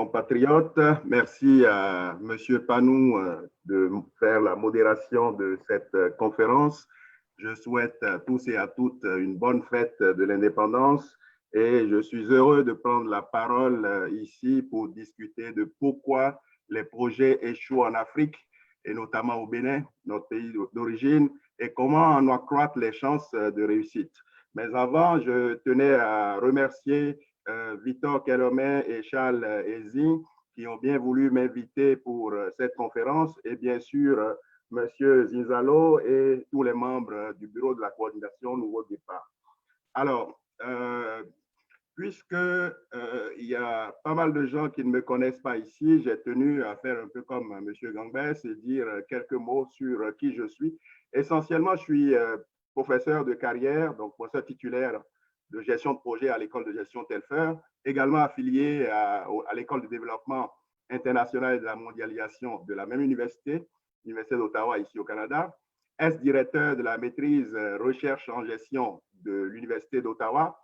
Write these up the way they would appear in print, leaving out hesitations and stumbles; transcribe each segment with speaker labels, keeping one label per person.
Speaker 1: compatriotes. Merci à M. Panou de faire la modération de cette conférence. Je souhaite à tous et à toutes une bonne fête de l'indépendance et je suis heureux de prendre la parole ici pour discuter de pourquoi les projets échouent en Afrique et notamment au Bénin, notre pays d'origine, et comment en accroître les chances de réussite. Mais avant, je tenais à remercier Victor Kelomé et Charles Ezi qui ont bien voulu m'inviter pour cette conférence et bien sûr Monsieur Zinzalo et tous les membres du bureau de la coordination Nouveau Départ. Alors, puisque il y a pas mal de gens qui ne me connaissent pas ici, j'ai tenu à faire un peu comme Monsieur Gangbès et dire quelques mots sur qui je suis. Essentiellement, je suis professeur de carrière, donc professeur titulaire de gestion de projet à l'école de gestion Telfer, également affilié à l'école de développement international et de la mondialisation de la même université, l'Université d'Ottawa ici au Canada, ex-directeur de la maîtrise recherche en gestion de l'Université d'Ottawa.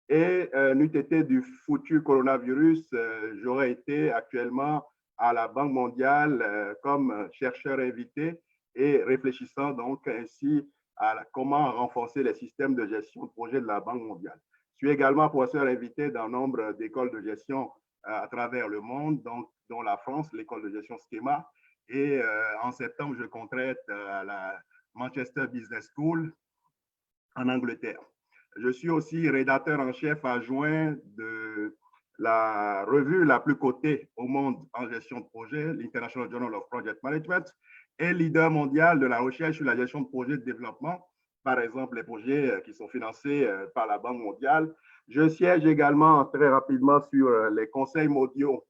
Speaker 1: Et n'eût été du foutu coronavirus, j'aurais été actuellement à la Banque mondiale comme chercheur invité et réfléchissant donc ainsi à comment renforcer les systèmes de gestion de projet de la Banque mondiale. Je suis également professeur invité dans nombre d'écoles de gestion à travers le monde, donc, dont la France, l'école de gestion Schema. Et en septembre, je compterai à la Manchester Business School en Angleterre. Je suis aussi rédacteur en chef adjoint de la revue la plus cotée au monde en gestion de projet, l'International Journal of Project Management, et leader mondial de la recherche sur la gestion de projets de développement, par exemple les projets qui sont financés par la Banque mondiale. Je siège également très rapidement sur les conseils mondiaux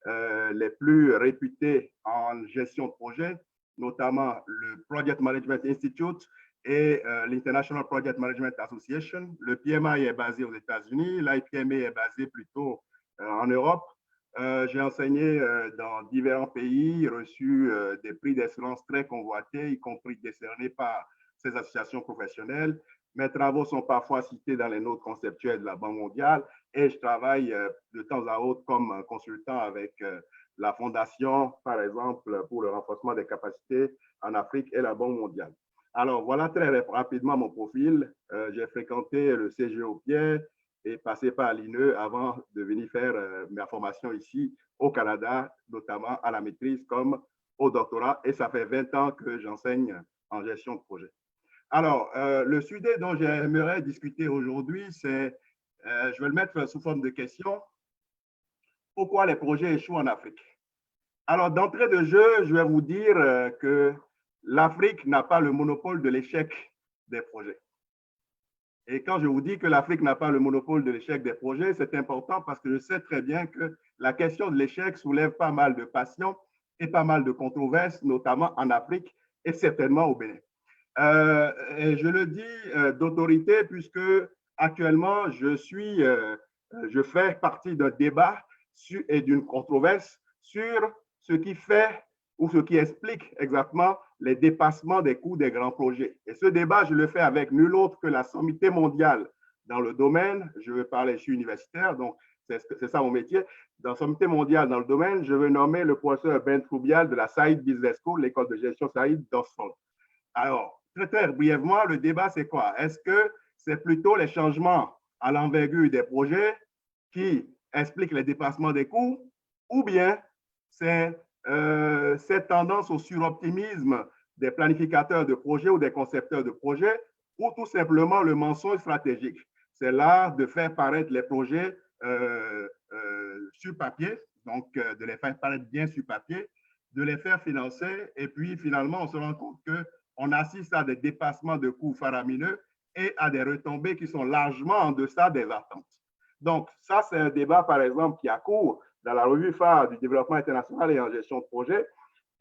Speaker 1: les plus réputés en gestion de projet, notamment le Project Management Institute et l'International Project Management Association. Le PMI est basé aux États-Unis, l'IPMA est basé plutôt en Europe. J'ai enseigné dans différents pays, reçu des prix d'excellence très convoités, y compris décernés par ces associations professionnelles. Mes travaux sont parfois cités dans les notes conceptuelles de la Banque mondiale et je travaille de temps à autre comme consultant avec la Fondation, par exemple, pour le renforcement des capacités en Afrique et la Banque mondiale. Alors, voilà très rapidement mon profil. J'ai fréquenté le CGO Pierre et passé par l'INE avant de venir faire ma formation ici au Canada, notamment à la maîtrise comme au doctorat. Et ça fait 20 ans que j'enseigne en gestion de projet. Alors, le sujet dont j'aimerais discuter aujourd'hui, c'est, je vais le mettre sous forme de question, pourquoi les projets échouent en Afrique? Alors, d'entrée de jeu, je vais vous dire que l'Afrique n'a pas le monopole de l'échec des projets. Et quand je vous dis que l'Afrique n'a pas le monopole de l'échec des projets, c'est important parce que je sais très bien que la question de l'échec soulève pas mal de passions et pas mal de controverses, notamment en Afrique et certainement au Bénin. Et je le dis d'autorité puisque actuellement, je fais partie d'un débat et d'une controverse sur ce qui fait ou ce qui explique exactement les dépassements des coûts des grands projets. Et ce débat, je le fais avec nul autre que la sommité mondiale dans le domaine. Je veux parler, je suis universitaire, donc c'est ça mon métier. Dans la sommité mondiale dans le domaine, je veux nommer le professeur Ben Troubial de la Saïd Business School, l'école de gestion Saïd d'Oxford. Alors, très brièvement, le débat, c'est quoi? Est-ce que c'est plutôt les changements à l'envergure des projets qui expliquent les dépassements des coûts ou bien c'est cette tendance au suroptimisme des planificateurs de projets ou des concepteurs de projets ou tout simplement le mensonge stratégique? C'est l'art de faire paraître les projets sur papier, donc de les faire paraître bien sur papier, de les faire financer et puis finalement on se rend compte qu'on assiste à des dépassements de coûts faramineux et à des retombées qui sont largement en deçà des attentes. Donc ça c'est un débat par exemple qui a cours dans la revue phare du développement international et en gestion de projet.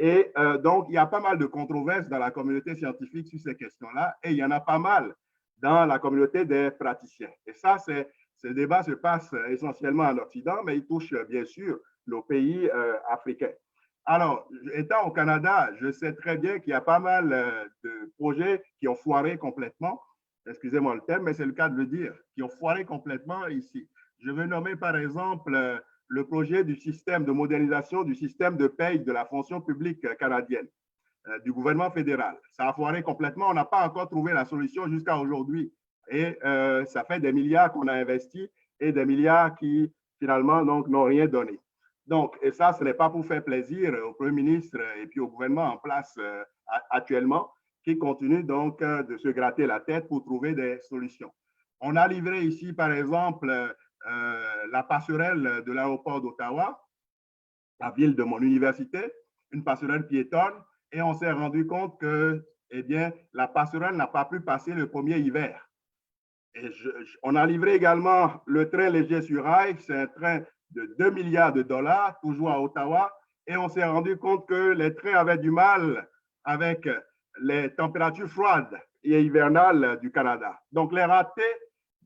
Speaker 1: Et donc, il y a pas mal de controverses dans la communauté scientifique sur ces questions-là, et il y en a pas mal dans la communauté des praticiens. Et ça, ce débat se passe essentiellement en Occident, mais il touche bien sûr nos pays africains. Alors, étant au Canada, je sais très bien qu'il y a pas mal de projets qui ont foiré complètement, excusez-moi le terme, mais c'est le cas de le dire, qui ont foiré complètement ici. Je vais nommer par exemple le projet du système de modernisation du système de paye de la fonction publique canadienne, du gouvernement fédéral. Ça a foiré complètement. On n'a pas encore trouvé la solution jusqu'à aujourd'hui. Et ça fait des milliards qu'on a investis et des milliards qui, finalement, n'ont rien donné. Donc, et ça, ce n'est pas pour faire plaisir au Premier ministre et puis au gouvernement en place actuellement, qui continue donc de se gratter la tête pour trouver des solutions. On a livré ici, par exemple, la passerelle de l'aéroport d'Ottawa, la ville de mon université, une passerelle piétonne, et on s'est rendu compte que, eh bien, la passerelle n'a pas pu passer le premier hiver. Et on a livré également le train léger sur rail, c'est un train de 2 milliards de dollars, toujours à Ottawa, et on s'est rendu compte que les trains avaient du mal avec les températures froides et hivernales du Canada. Donc, les ratés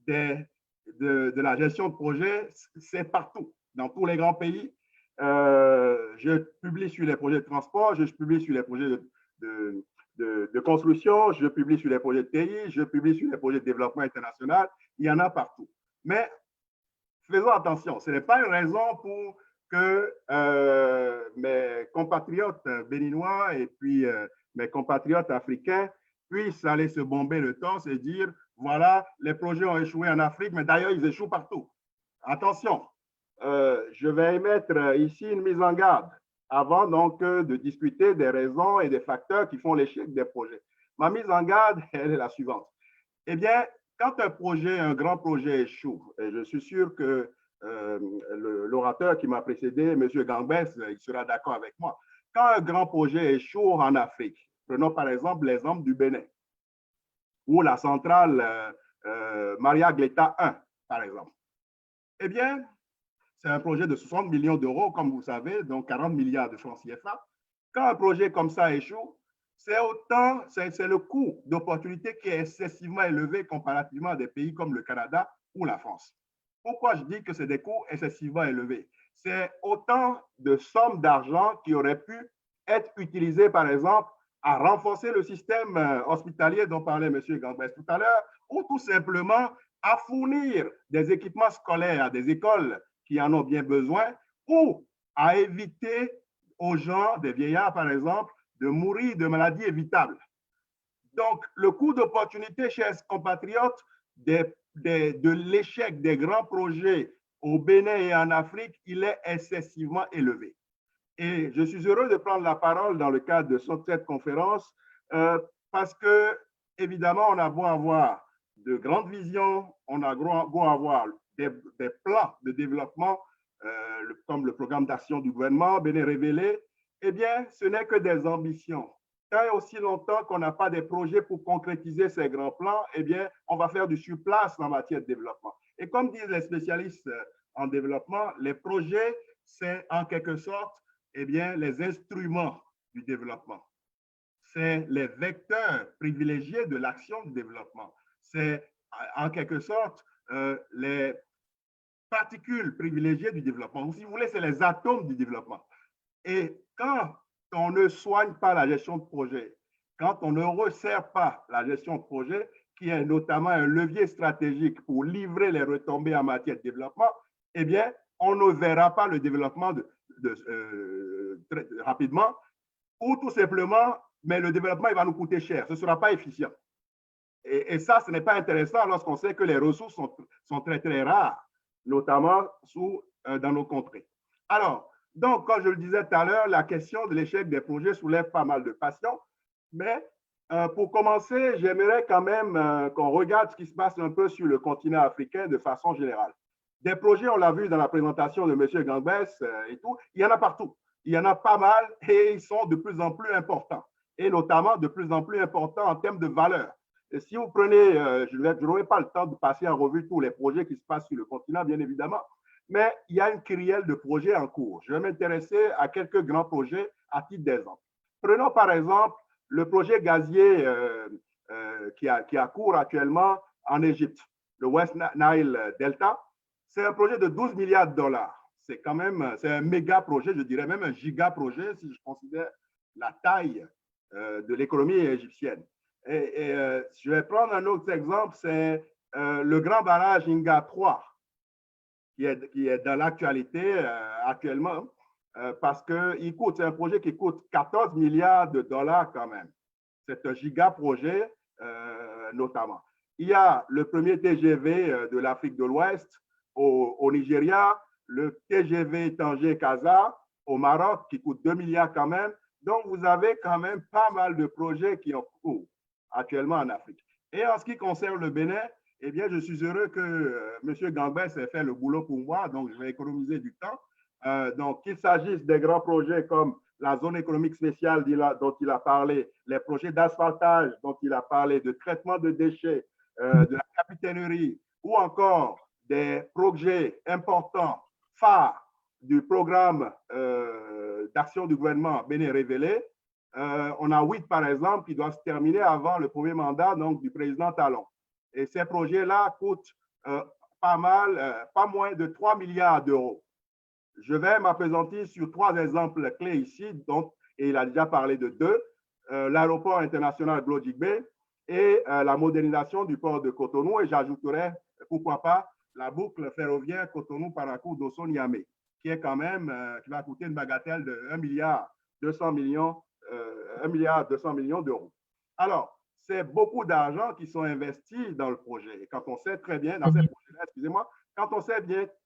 Speaker 1: de la gestion de projet, c'est partout, dans tous les grands pays. Je publie sur les projets de transport, je publie sur les projets de construction, je publie sur les projets de TI, je publie sur les projets de développement international. Il y en a partout. Mais faisons attention, ce n'est pas une raison pour que mes compatriotes béninois et puis mes compatriotes africains puissent aller se bomber le torse et dire, voilà, les projets ont échoué en Afrique, mais d'ailleurs, ils échouent partout. Attention, je vais émettre ici une mise en garde avant donc de discuter des raisons et des facteurs qui font l'échec des projets. Ma mise en garde, elle est la suivante. Eh bien, quand un grand projet échoue, et je suis sûr que l'orateur qui m'a précédé, M. Gambès, il sera d'accord avec moi, quand un grand projet échoue en Afrique, prenons par exemple l'exemple du Bénin, ou la centrale Maria Gleta 1, par exemple, eh bien, c'est un projet de 60 millions d'euros, comme vous savez, donc 40 milliards de francs CFA. Quand un projet comme ça échoue, c'est le coût d'opportunité qui est excessivement élevé comparativement à des pays comme le Canada ou la France. Pourquoi je dis que c'est des coûts excessivement élevés? C'est autant de sommes d'argent qui auraient pu être utilisées, par exemple, à renforcer le système hospitalier dont parlait M. Gambès tout à l'heure, ou tout simplement à fournir des équipements scolaires à des écoles qui en ont bien besoin, ou à éviter aux gens, des vieillards par exemple, de mourir de maladies évitables. Donc, le coût d'opportunité, chers compatriotes, de l'échec des grands projets au Bénin et en Afrique, il est excessivement élevé. Et je suis heureux de prendre la parole dans le cadre de cette conférence parce que, évidemment, on a beau avoir de grandes visions, on a beau avoir des plans de développement comme le programme d'action du gouvernement, Bénin révélé, eh bien, ce n'est que des ambitions. Tant et aussi longtemps qu'on n'a pas des projets pour concrétiser ces grands plans, eh bien, on va faire du surplace en matière de développement. Et comme disent les spécialistes en développement, les projets, c'est en quelque sorte, eh bien, les instruments du développement. C'est les vecteurs privilégiés de l'action de développement. C'est en quelque sorte les particules privilégiées du développement. Ou si vous voulez, c'est les atomes du développement. Et quand on ne soigne pas la gestion de projet, quand on ne resserre pas la gestion de projet, qui est notamment un levier stratégique pour livrer les retombées en matière de développement, eh bien, on ne verra pas le développement très rapidement, ou tout simplement, mais le développement, il va nous coûter cher, ce ne sera pas efficient. Et ça, ce n'est pas intéressant lorsqu'on sait que les ressources sont très, très rares, notamment dans nos contrées. Alors, donc, comme je le disais tout à l'heure, la question de l'échec des projets soulève pas mal de passions, mais pour commencer, j'aimerais quand même qu'on regarde ce qui se passe un peu sur le continent africain de façon générale. Des projets, on l'a vu dans la présentation de M. Gambès et tout, il y en a partout. Il y en a pas mal et ils sont de plus en plus importants, et notamment de plus en plus importants en termes de valeur. Et si vous prenez, je n'aurai pas le temps de passer en revue tous les projets qui se passent sur le continent, bien évidemment, mais il y a une kyrielle de projets en cours. Je vais m'intéresser à quelques grands projets à titre d'exemple. Prenons par exemple le projet gazier qui a cours actuellement en Égypte, le West Nile Delta. C'est un projet de 12 milliards de dollars. C'est quand même, c'est un méga projet, je dirais même un giga projet si je considère la taille de l'économie égyptienne. Et je vais prendre un autre exemple, c'est le grand barrage Inga 3 qui est dans l'actualité actuellement, parce que c'est un projet qui coûte 14 milliards de dollars quand même. C'est un giga projet, notamment. Il y a le premier TGV de l'Afrique de l'Ouest au Nigeria, le TGV Tanger-Casa au Maroc qui coûte 2 milliards quand même. Donc, vous avez quand même pas mal de projets qui ont cours actuellement en Afrique. Et en ce qui concerne le Bénin, eh bien, je suis heureux que M. Gambès ait fait le boulot pour moi, donc je vais économiser du temps. Donc, qu'il s'agisse des grands projets comme la zone économique spéciale dont il a parlé, les projets d'asphaltage dont il a parlé, de traitement de déchets, de la capitainerie, ou encore des projets importants, phares du programme d'action du gouvernement Bénin Révélé. On a 8, par exemple, qui doivent se terminer avant le premier mandat donc, du président Talon. Et ces projets-là coûtent pas moins de 3 milliards d'euros. Je vais m'appesantir sur 3 exemples clés ici, et il a déjà parlé de 2, l'aéroport international Glodjigbe et la modernisation du port de Cotonou, et j'ajouterai, pourquoi pas, la boucle ferroviaire Cotonou-Parakou-Dosso-Niamey, qui est quand même, qui va coûter une bagatelle de 1 milliard 200 millions, 1 milliard 200 millions d'euros. Alors, c'est beaucoup d'argent qui sont investis dans le projet. Et quand on sait très bien, dans ces projets-là, excusez-moi, quand on sait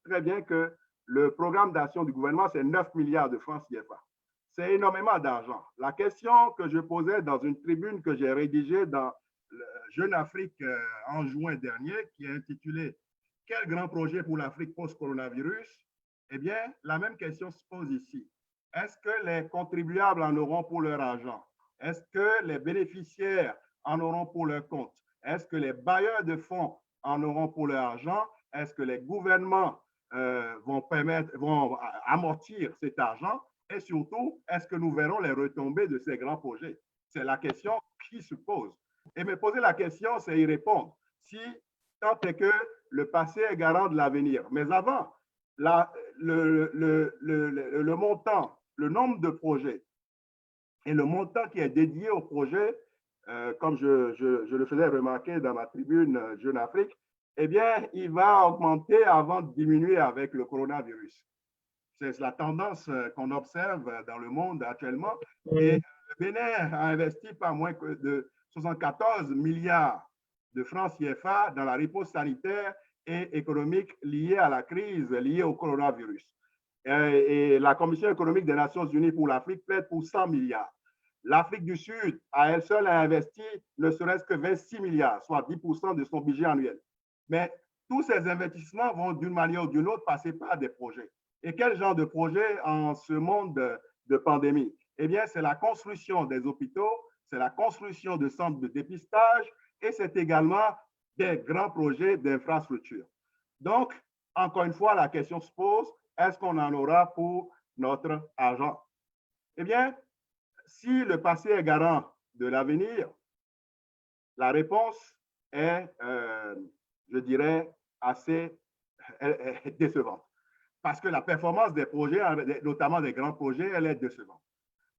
Speaker 1: très bien que le programme d'action du gouvernement, c'est 9 milliards de francs CFA. C'est énormément d'argent. La question que je posais dans une tribune que j'ai rédigée dans le Jeune Afrique en juin dernier, qui est intitulée « Quel grand projet pour l'Afrique post-coronavirus ?» Eh bien, la même question se pose ici. Est-ce que les contribuables en auront pour leur argent? Est-ce que les bénéficiaires en auront pour leur compte? Est-ce que les bailleurs de fonds en auront pour leur argent? Est-ce que les gouvernements vont amortir cet argent? Et surtout, est-ce que nous verrons les retombées de ces grands projets? C'est la question qui se pose. Et me poser la question, c'est y répondre. Si tant est que le passé est garant de l'avenir. Mais avant, le montant, le nombre de projets et le montant qui est dédié au projet, comme je le faisais remarquer dans ma tribune Jeune Afrique, eh bien, il va augmenter avant de diminuer avec le coronavirus. C'est la tendance qu'on observe dans le monde actuellement. Et le Bénin a investi pas moins que de 74 milliards de francs CFA dans la riposte sanitaire et économique liée à la crise liée au coronavirus. Et la Commission économique des Nations Unies pour l'Afrique plaide pour 100 milliards. L'Afrique du Sud, à elle seule, a investi ne serait-ce que 26 milliards, soit 10% de son budget annuel. Mais tous ces investissements vont d'une manière ou d'une autre passer par des projets. Et quel genre de projet en ce monde de pandémie? Eh bien, c'est la construction des hôpitaux, c'est la construction de centres de dépistage et c'est également des grands projets d'infrastructure. Donc, encore une fois, la question se pose, est-ce qu'on en aura pour notre argent? Eh bien, si le passé est garant de l'avenir, la réponse est, je dirais, assez décevante. Parce que la performance des projets, notamment des grands projets, elle est décevante.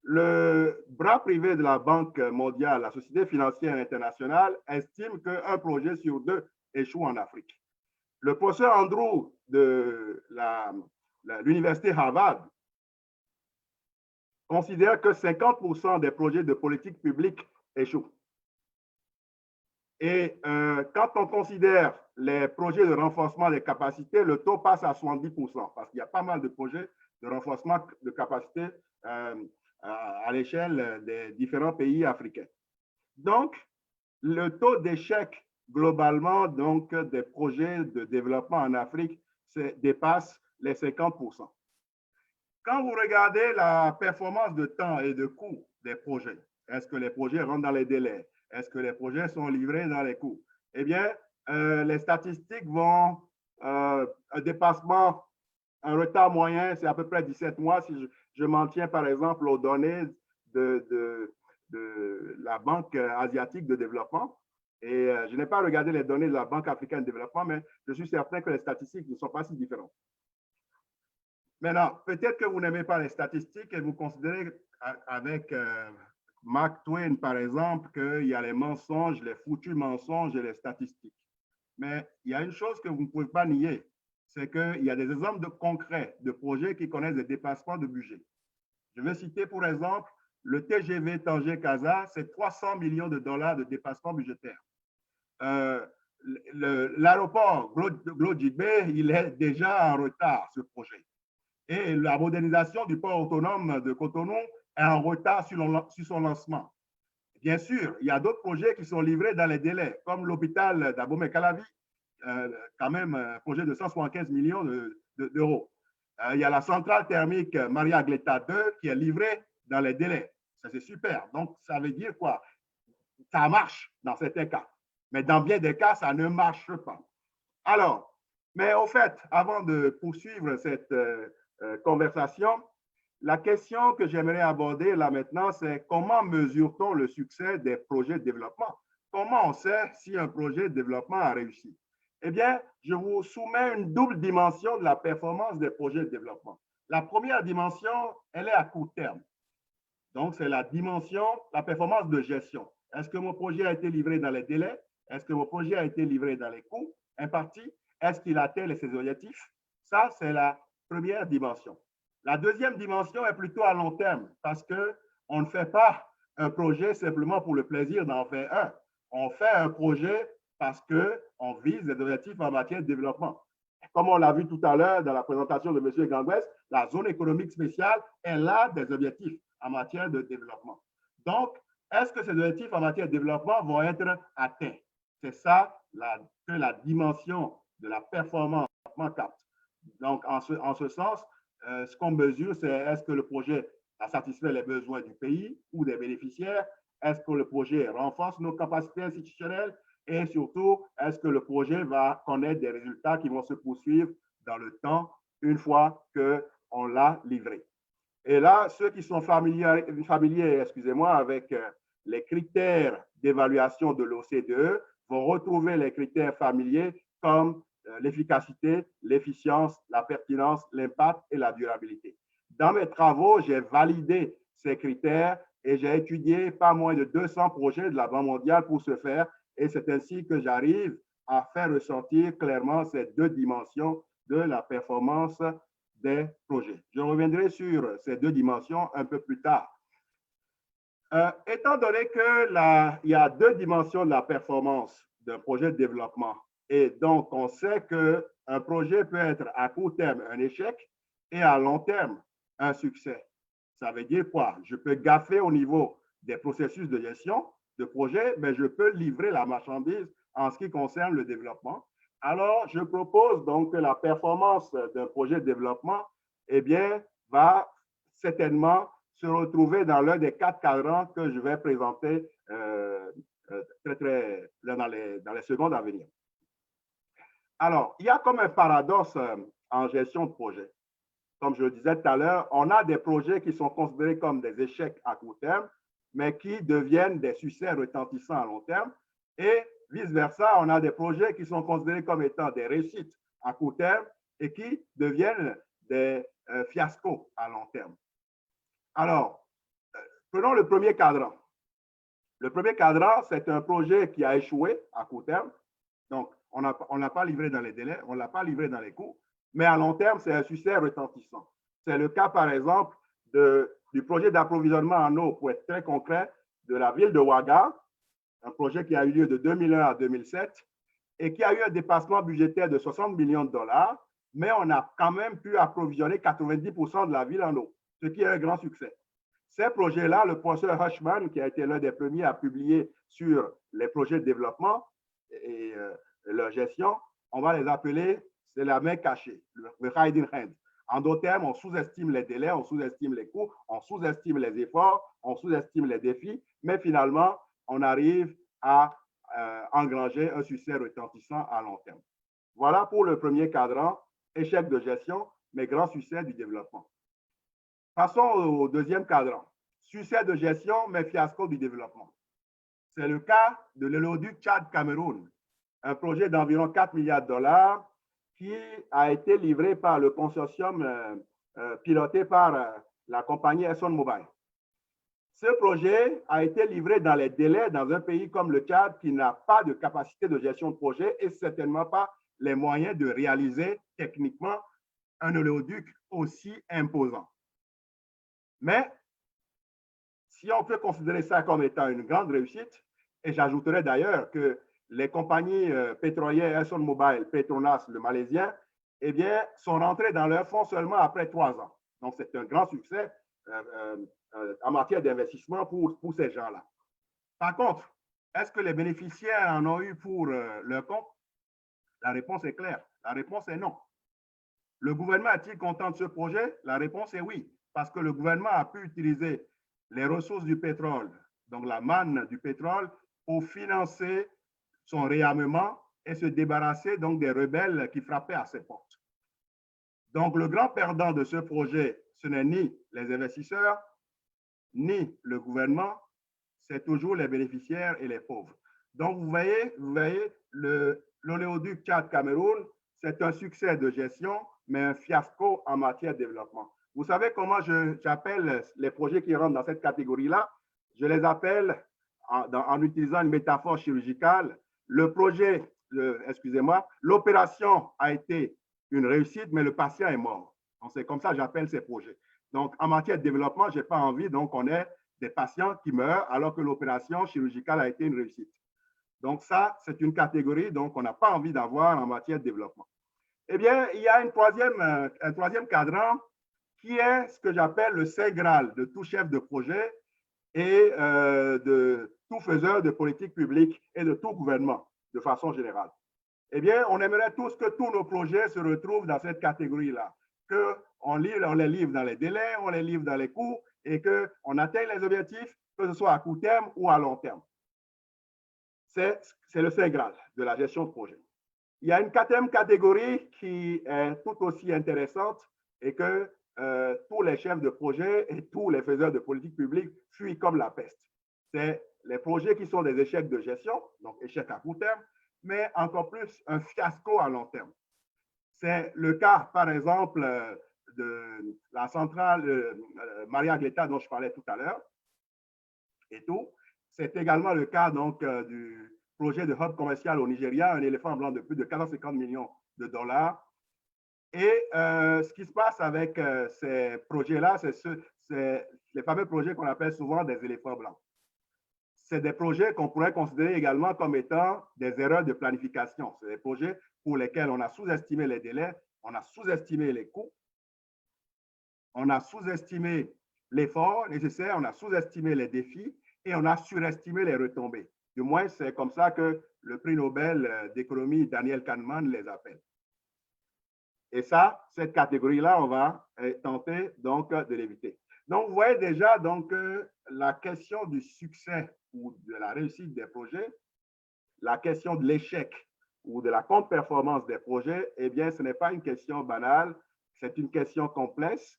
Speaker 1: Le bras privé de la Banque mondiale, la Société financière internationale, estime qu'un projet sur 2 échoue en Afrique. Le professeur Andrew de l'Université Harvard considère que 50% des projets de politique publique échouent. Et quand on considère les projets de renforcement des capacités, le taux passe à 70%, parce qu'il y a pas mal de projets de renforcement de capacités à l'échelle des différents pays africains. Donc, le taux d'échec globalement donc, des projets de développement en Afrique dépasse les 50%. Quand vous regardez la performance de temps et de coût des projets, est-ce que les projets rentrent dans les délais? Est-ce que les projets sont livrés dans les coûts? Eh bien, les statistiques vont un dépassement, un retard moyen, c'est à peu près 17 mois si je m'en tiens par exemple aux données de la Banque asiatique de développement. Et je n'ai pas regardé les données de la Banque africaine de développement, mais je suis certain que les statistiques ne sont pas si différentes. Maintenant, peut-être que vous n'aimez pas les statistiques et vous considérez avec Mark Twain, par exemple, qu'il y a les mensonges, les foutus mensonges et les statistiques. Mais il y a une chose que vous ne pouvez pas nier, c'est qu'il y a des exemples concrets de projets qui connaissent des dépassements de budget. Je vais citer pour exemple le TGV Tanger-Casa, c'est 300 millions de dollars de dépassement budgétaire. L'aéroport Glodjibé, il est déjà en retard, ce projet. Et la modernisation du port autonome de Cotonou est en retard sur son lancement. Bien sûr, il y a d'autres projets qui sont livrés dans les délais, comme l'hôpital d'Abomey-Calavi, quand même un projet de 175 millions d'euros. Il y a la centrale thermique Maria Gleta 2 qui est livrée dans les délais. Ça, c'est super. Donc, ça veut dire quoi? Ça marche dans certains cas. Mais dans bien des cas, ça ne marche pas. Alors, mais au fait, avant de poursuivre cette conversation, la question que j'aimerais aborder là maintenant, c'est comment mesure-t-on le succès des projets de développement? Comment on sait si un projet de développement a réussi? Eh bien, je vous soumets une double dimension de la performance des projets de développement. La première dimension, elle est à court terme. Donc, c'est la dimension, la performance de gestion. Est-ce que mon projet a été livré dans les délais? Est-ce que mon projet a été livré dans les coûts impartis? Est-ce qu'il atteint ses objectifs? Ça, c'est la première dimension. La deuxième dimension est plutôt à long terme parce qu'on ne fait pas un projet simplement pour le plaisir d'en faire un. On fait un projet parce qu'on vise des objectifs en matière de développement. Comme on l'a vu tout à l'heure dans la présentation de M. Ganguès, la zone économique spéciale est là des objectifs en matière de développement. Donc, est-ce que ces objectifs en matière de développement vont être atteints? C'est ça que la dimension de la performance capte. Donc, en ce sens, ce qu'on mesure, c'est est-ce que le projet a satisfait les besoins du pays ou des bénéficiaires? Est-ce que le projet renforce nos capacités institutionnelles? Et surtout, est-ce que le projet va connaître des résultats qui vont se poursuivre dans le temps une fois qu'on l'a livré? Et là, ceux qui sont familiers excusez-moi, avec les critères d'évaluation de l'OCDE vont retrouver les critères familiers comme l'efficacité, l'efficience, la pertinence, l'impact et la durabilité. Dans mes travaux, j'ai validé ces critères et j'ai étudié pas moins de 200 projets de la Banque mondiale pour ce faire. Et c'est ainsi que j'arrive à faire ressortir clairement ces deux dimensions de la performance des projets. Je reviendrai sur ces deux dimensions un peu plus tard. Étant donné qu'il y a deux dimensions de la performance d'un projet de développement, et donc on sait qu'un projet peut être à court terme un échec et à long terme un succès. Ça veut dire quoi? Je peux gaffer au niveau des processus de gestion de projet, mais je peux livrer la marchandise en ce qui concerne le développement. Alors, je propose donc que la performance d'un projet de développement, eh bien, va certainement se retrouver dans l'un des 4 cadrans que je vais présenter dans les secondes à venir. Alors, il y a comme un paradoxe en gestion de projet. Comme je le disais tout à l'heure, on a des projets qui sont considérés comme des échecs à court terme, mais qui deviennent des succès retentissants à long terme. Et vice-versa, on a des projets qui sont considérés comme étant des réussites à court terme et qui deviennent des fiascos à long terme. Alors, prenons le premier cadran. Le premier cadran, c'est un projet qui a échoué à court terme. Donc, on ne l'a pas livré dans les délais, on ne l'a pas livré dans les coûts, mais à long terme, c'est un succès retentissant. C'est le cas, par exemple, du projet d'approvisionnement en eau, pour être très concret, de la ville de Ouaga, un projet qui a eu lieu de 2001 à 2007 et qui a eu un dépassement budgétaire de 60 millions de dollars, mais on a quand même pu approvisionner 90% de la ville en eau, ce qui est un grand succès. Ces projets-là, le professeur Hushman, qui a été l'un des premiers à publier sur les projets de développement et leur gestion, on va les appeler, c'est la main cachée, le hiding hand. En d'autres termes, on sous-estime les délais, on sous-estime les coûts, on sous-estime les efforts, on sous-estime les défis, mais finalement, on arrive à engranger un succès retentissant à long terme. Voilà pour le premier cadran, échec de gestion, mais grand succès du développement. Passons au deuxième cadran, succès de gestion, mais fiasco du développement. C'est le cas de l'Éloduc Tchad-Cameroun, un projet d'environ 4 milliards de dollars qui a été livré par le consortium piloté par la compagnie ExxonMobil. Ce projet a été livré dans les délais dans un pays comme le Tchad qui n'a pas de capacité de gestion de projet et certainement pas les moyens de réaliser techniquement un oléoduc aussi imposant. Mais si on peut considérer ça comme étant une grande réussite, et j'ajouterais d'ailleurs que les compagnies pétrolières ExxonMobil, Petronas, le malaisien, eh bien, sont rentrées dans leur fonds seulement après 3 ans. Donc, c'est un grand succès en matière d'investissement pour ces gens-là. Par contre, est-ce que les bénéficiaires en ont eu pour leur compte? La réponse est claire. La réponse est non. Le gouvernement est-il content de ce projet? La réponse est oui, parce que le gouvernement a pu utiliser les ressources du pétrole, donc la manne du pétrole, pour financer son réarmement et se débarrasser donc des rebelles qui frappaient à ses portes. Donc, le grand perdant de ce projet, ce n'est ni les investisseurs, ni le gouvernement, c'est toujours les bénéficiaires et les pauvres. Donc, vous voyez l'oléoduc Tchad-Cameroun, c'est un succès de gestion, mais un fiasco en matière de développement. Vous savez comment j'appelle les projets qui rentrent dans cette catégorie-là? Je les appelle, en utilisant une métaphore chirurgicale, le projet, excusez-moi, l'opération a été une réussite, mais le patient est mort. Donc, c'est comme ça que j'appelle ces projets. Donc, en matière de développement, je n'ai pas envie qu'on ait des patients qui meurent alors que l'opération chirurgicale a été une réussite. Donc, ça, c'est une catégorie qu'on n'a pas envie d'avoir en matière de développement. Eh bien, il y a un troisième cadran qui est ce que j'appelle le Saint Graal de tout chef de projet et de tout faiseur de politique publique et de tout gouvernement de façon générale. Eh bien, on aimerait tous que tous nos projets se retrouvent dans cette catégorie-là, qu'on les livre dans les délais, on les livre dans les coûts et qu'on atteigne les objectifs, que ce soit à court terme ou à long terme. C'est le Saint Graal de la gestion de projet. Il y a une quatrième catégorie qui est tout aussi intéressante et que tous les chefs de projet et tous les faiseurs de politique publique fuient comme la peste. C'est les projets qui sont des échecs de gestion, donc échecs à court terme, mais encore plus un fiasco à long terme. C'est le cas, par exemple, de la centrale Maria Aguilera dont je parlais tout à l'heure et tout. C'est également le cas donc du projet de hub commercial au Nigeria, un éléphant blanc de plus de 450 millions de dollars. Et ce qui se passe avec ces projets-là, c'est les fameux projets qu'on appelle souvent des éléphants blancs. C'est des projets qu'on pourrait considérer également comme étant des erreurs de planification. C'est des projets pour lesquels on a sous-estimé les délais, on a sous-estimé les coûts, on a sous-estimé l'effort nécessaire, on a sous-estimé les défis et on a surestimé les retombées. Du moins, c'est comme ça que le prix Nobel d'économie Daniel Kahneman les appelle. Et ça, cette catégorie-là, on va tenter donc de l'éviter. Donc, vous voyez déjà donc, la question du succès ou de la réussite des projets, la question de l'échec ou de la contre-performance des projets, eh bien, ce n'est pas une question banale, c'est une question complexe.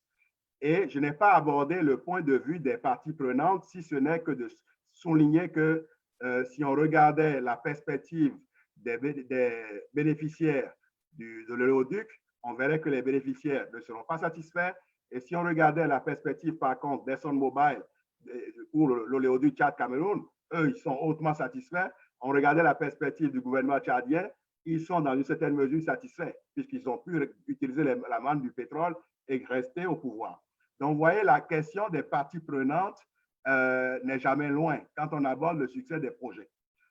Speaker 1: Et je n'ai pas abordé le point de vue des parties prenantes, si ce n'est que de souligner que si on regardait la perspective des bénéficiaires de l'oléoduc, on verrait que les bénéficiaires ne seront pas satisfaits. Et si on regardait la perspective, par contre, d'ExxonMobil pour l'oléoduc Tchad-Cameroun, eux, ils sont hautement satisfaits. On regardait la perspective du gouvernement tchadien, ils sont dans une certaine mesure satisfaits, puisqu'ils ont pu utiliser la manne du pétrole et rester au pouvoir. Donc, vous voyez, la question des parties prenantes n'est jamais loin quand on aborde le succès des projets.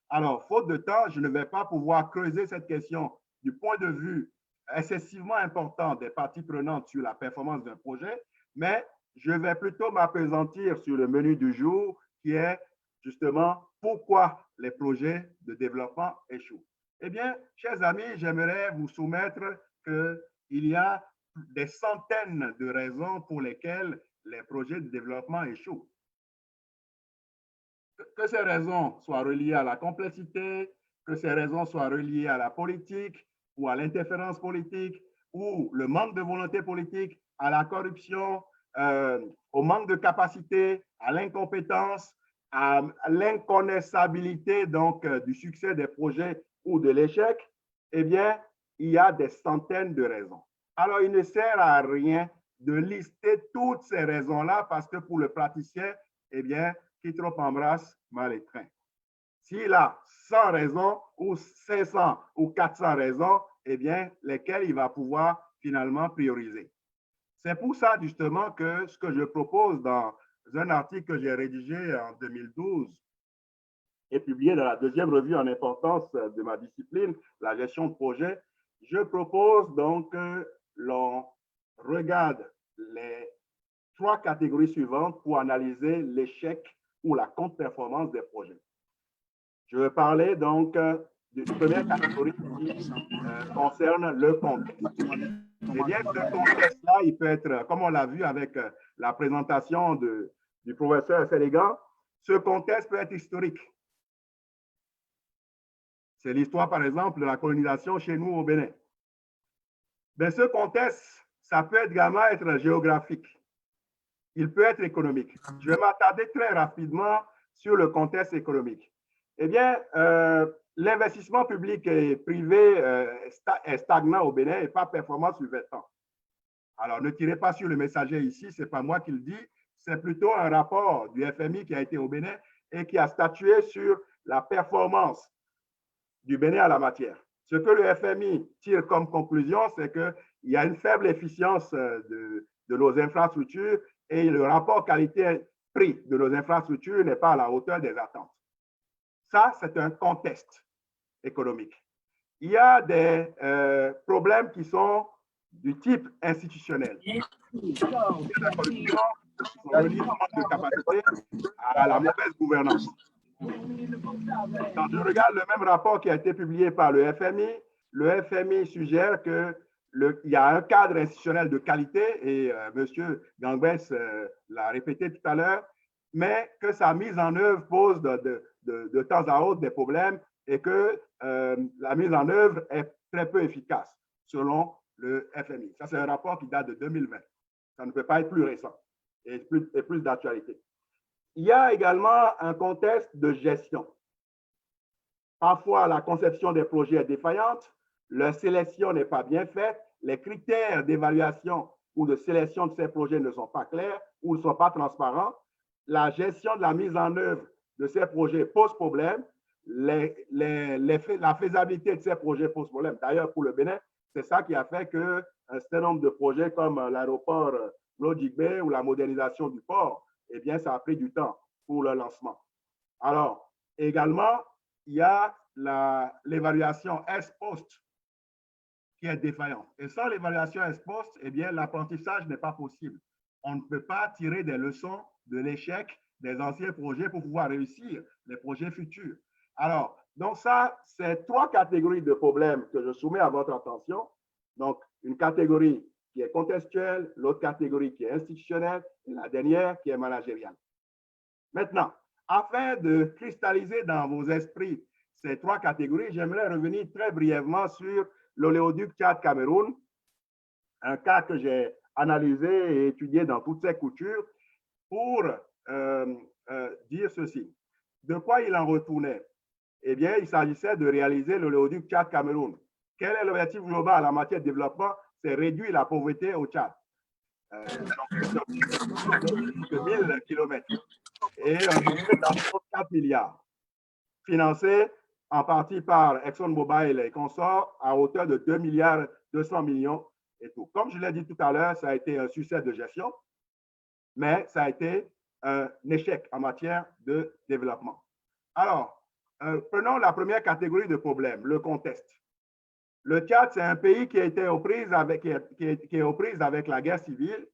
Speaker 1: Alors, faute de temps, je ne vais pas pouvoir creuser cette question du point de vue excessivement important des parties prenantes sur la performance d'un projet, mais je vais plutôt m'appesantir sur le menu du jour qui est justement pourquoi les projets de développement échouent. Eh bien, chers amis, j'aimerais vous soumettre qu'il y a des centaines de raisons pour lesquelles les projets de développement échouent. Que ces raisons soient reliées à la complexité, que ces raisons soient reliées à la politique ou à l'interférence politique, ou le manque de volonté politique, à la corruption, au manque de capacité, à l'incompétence, à l'inconnaissabilité donc du succès des projets ou de l'échec, eh bien, il y a des centaines de raisons. Alors, il ne sert à rien de lister toutes ces raisons-là parce que pour le praticien, eh bien, qui trop embrasse, mal étreint. S'il a 100 raisons ou 500 ou 400 raisons, eh bien, lesquels il va pouvoir finalement prioriser. C'est pour ça justement que ce que je propose dans un article que j'ai rédigé en 2012 et publié dans la deuxième revue en importance de ma discipline, la gestion de projet, je propose donc que l'on regarde les 3 catégories suivantes pour analyser l'échec ou la contre-performance des projets. Je vais parler donc d'une première catégorie qui concerne le contexte. Eh bien, ce contexte-là, il peut être, comme on l'a vu avec la présentation du professeur Sénégan, ce contexte peut être historique. C'est l'histoire, par exemple, de la colonisation chez nous au Bénin. Mais ce contexte, ça peut également être géographique. Il peut être économique. Je vais m'attarder très rapidement sur le contexte économique. Eh bien, l'investissement public et privé est stagnant au Bénin et pas performant sur 20 ans. Alors, ne tirez pas sur le messager ici, ce n'est pas moi qui le dis, c'est plutôt un rapport du FMI qui a été au Bénin et qui a statué sur la performance du Bénin à la matière. Ce que le FMI tire comme conclusion, c'est qu'il y a une faible efficience de nos infrastructures et le rapport qualité-prix de nos infrastructures n'est pas à la hauteur des attentes. Ça, c'est un contexte économique. Il y a des problèmes qui sont du type institutionnel. Il y a la corruption, qui sont reliés au manque de capacité, à la mauvaise gouvernance. Quand je regarde le même rapport qui a été publié par le FMI suggère qu'il y a un cadre institutionnel de qualité, et M. Gangbès l'a répété tout à l'heure, mais que sa mise en œuvre pose de temps à autre des problèmes et que la mise en œuvre est très peu efficace, selon le FMI. Ça, c'est un rapport qui date de 2020. Ça ne peut pas être plus récent et plus d'actualité. Il y a également un contexte de gestion. Parfois, la conception des projets est défaillante, leur sélection n'est pas bien faite, les critères d'évaluation ou de sélection de ces projets ne sont pas clairs ou ne sont pas transparents. La gestion de la mise en œuvre de ces projets pose problème. La faisabilité de ces projets pose problème. D'ailleurs, pour le Bénin, c'est ça qui a fait qu'un certain nombre de projets comme l'aéroport Lodjigbe ou la modernisation du port, eh bien, ça a pris du temps pour le lancement. Alors, également, il y a l'évaluation ex-post qui est défaillante. Et sans l'évaluation ex-post, eh bien, l'apprentissage n'est pas possible. On ne peut pas tirer des leçons de l'échec des anciens projets pour pouvoir réussir les projets futurs. Alors, donc ça, c'est 3 catégories de problèmes que je soumets à votre attention. Donc, une catégorie qui est contextuelle, l'autre catégorie qui est institutionnelle, et la dernière qui est managériale. Maintenant, afin de cristalliser dans vos esprits ces 3 catégories, j'aimerais revenir très brièvement sur l'oléoduc Tchad-Cameroun, un cas que j'ai analysé et étudié dans toutes ses coutures pour dire ceci. De quoi il en retournait? Eh bien, il s'agissait de réaliser l'oléoduc Tchad-Cameroun. Quel est l'objectif global en matière de développement? C'est réduire la pauvreté au Tchad. De 1000 km. Et un budget d'environ 4 milliards, financé en partie par ExxonMobil et consorts à hauteur de 2 milliards 200 millions et tout. Comme je l'ai dit tout à l'heure, ça a été un succès de gestion, mais ça a été un échec en matière de développement. Alors, prenons la première catégorie de problèmes, le contexte. Le Tchad, c'est un pays qui est aux prises avec la guerre civile,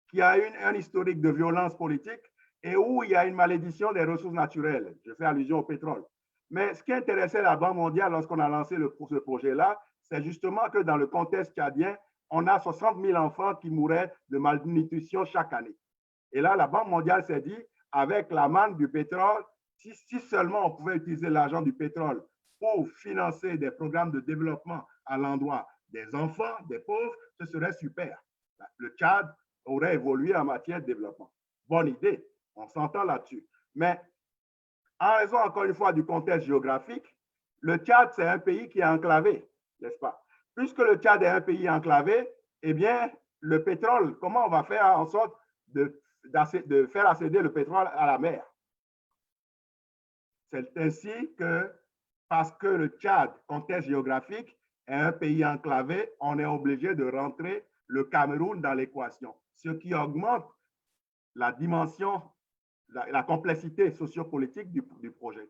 Speaker 1: qui a un historique de violence politique et où il y a une malédiction des ressources naturelles. Je fais allusion au pétrole. Mais ce qui intéressait la Banque mondiale lorsqu'on a lancé ce projet-là, c'est justement que dans le contexte tchadien, on a 60 000 enfants qui mouraient de malnutrition chaque année. Et là, la Banque mondiale s'est dit, avec la manne du pétrole, si seulement on pouvait utiliser l'argent du pétrole pour financer des programmes de développement à l'endroit des enfants, des pauvres, ce serait super. Le Tchad aurait évolué en matière de développement. Bonne idée, on s'entend là-dessus. Mais en raison, encore une fois, du contexte géographique, le Tchad, c'est un pays qui est enclavé, n'est-ce pas? Puisque le Tchad est un pays enclavé, eh bien, le pétrole, comment on va faire en sorte de faire accéder le pétrole à la mer? C'est ainsi que, parce que le Tchad, contexte géographique, est un pays enclavé, on est obligé de rentrer le Cameroun dans l'équation, ce qui augmente la dimension, la complexité sociopolitique du projet.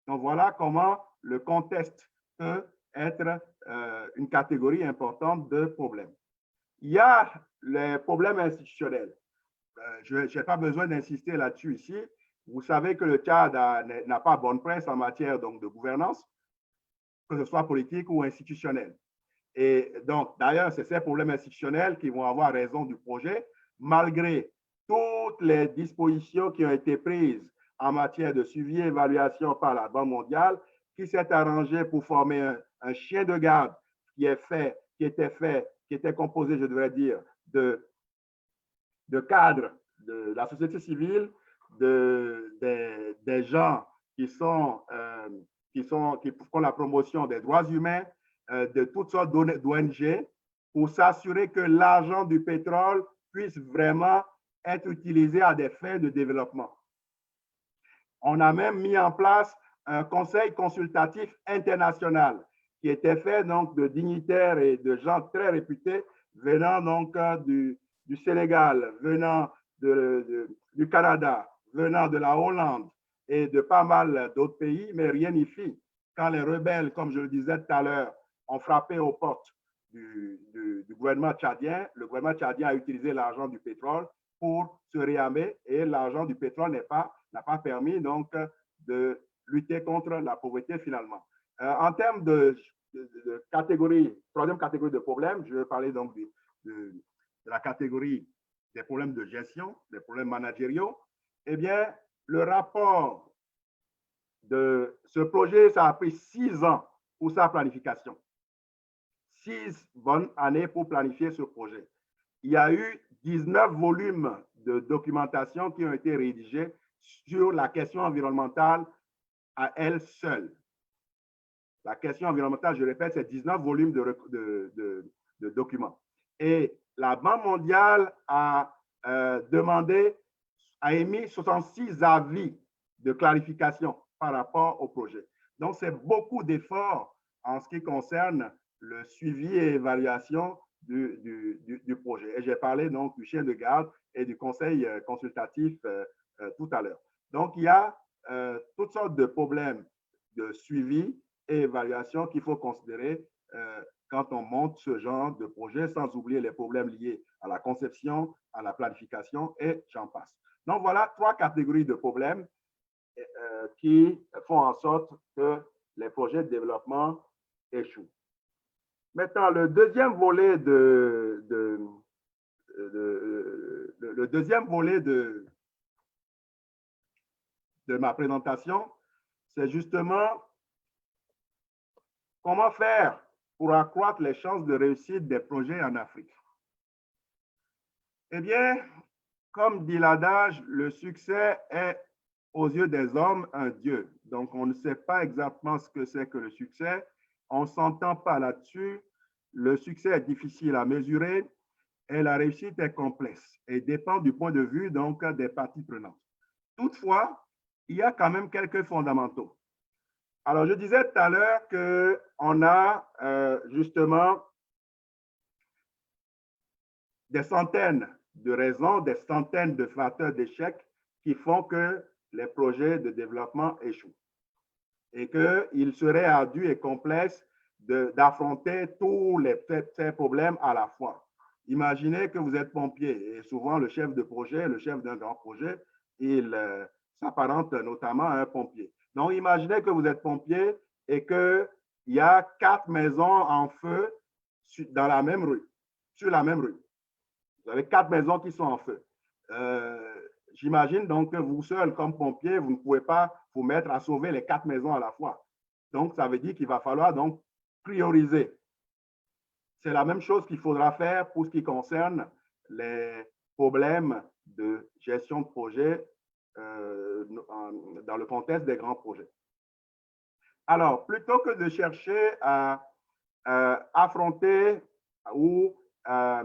Speaker 1: Donc voilà comment le contexte peut être une catégorie importante de problèmes. Il y a les problèmes institutionnels. Je n'ai pas besoin d'insister là-dessus ici. Vous savez que le Tchad n'a pas bonne presse en matière donc, de gouvernance, que ce soit politique ou institutionnelle. Et donc, d'ailleurs, c'est ces problèmes institutionnels qui vont avoir raison du projet, malgré toutes les dispositions qui ont été prises en matière de suivi et évaluation par la Banque mondiale, qui s'est arrangé pour former un chien de garde qui était composé, je devrais dire, de cadres de la société civile, des gens qui font la promotion des droits humains, de toutes sortes d'ONG, pour s'assurer que l'argent du pétrole puisse vraiment être utilisé à des fins de développement. On a même mis en place un conseil consultatif international qui était fait donc de dignitaires et de gens très réputés venant donc du Sénégal, venant du Canada, venant de la Hollande et de pas mal d'autres pays, mais rien n'y fit. Quand les rebelles, comme je le disais tout à l'heure, ont frappé aux portes du gouvernement tchadien, le gouvernement tchadien a utilisé l'argent du pétrole pour se réarmer et l'argent du pétrole n'a pas permis donc de lutter contre la pauvreté finalement. En termes de catégorie, troisième catégorie de problèmes, je vais parler donc de la catégorie des problèmes de gestion, des problèmes managériaux. Eh bien, le rapport de ce projet, ça a pris 6 ans pour sa planification. 6 bonnes années pour planifier ce projet. Il y a eu 19 volumes de documentation qui ont été rédigés sur la question environnementale à elle seule. La question environnementale, je répète, c'est 19 volumes de documents. Et la Banque mondiale a émis 66 avis de clarification par rapport au projet. Donc, c'est beaucoup d'efforts en ce qui concerne le suivi et évaluation du projet. Et j'ai parlé donc du chien de garde et du conseil consultatif tout à l'heure. Donc, il y a toutes sortes de problèmes de suivi et évaluation qu'il faut considérer quand on monte ce genre de projet, sans oublier les problèmes liés à la conception, à la planification et j'en passe. Donc, voilà 3 catégories de problèmes qui font en sorte que les projets de développement échouent. Maintenant, le deuxième volet de ma présentation, c'est justement comment faire pour accroître les chances de réussite des projets en Afrique. Eh bien, comme dit l'adage, le succès est aux yeux des hommes un Dieu. Donc, on ne sait pas exactement ce que c'est que le succès. On ne s'entend pas là-dessus. Le succès est difficile à mesurer et la réussite est complexe et dépend du point de vue donc des parties prenantes. Toutefois, il y a quand même quelques fondamentaux. Alors, je disais tout à l'heure qu'on a justement des centaines de raisons, des centaines de facteurs d'échec qui font que les projets de développement échouent et qu'il serait ardu et complexe d'affronter tous ces problèmes à la fois. Imaginez que vous êtes pompier et souvent le chef de projet, le chef d'un grand projet, il s'apparente notamment à un pompier. Donc, imaginez que vous êtes pompier et qu'il y a 4 maisons en feu dans la même rue, sur la même rue. Vous avez 4 maisons qui sont en feu. J'imagine donc que vous seul, comme pompier, vous ne pouvez pas vous mettre à sauver les 4 maisons à la fois. Donc, ça veut dire qu'il va falloir donc prioriser. C'est la même chose qu'il faudra faire pour ce qui concerne les problèmes de gestion de projet dans le contexte des grands projets. Alors, plutôt que de chercher à affronter ou à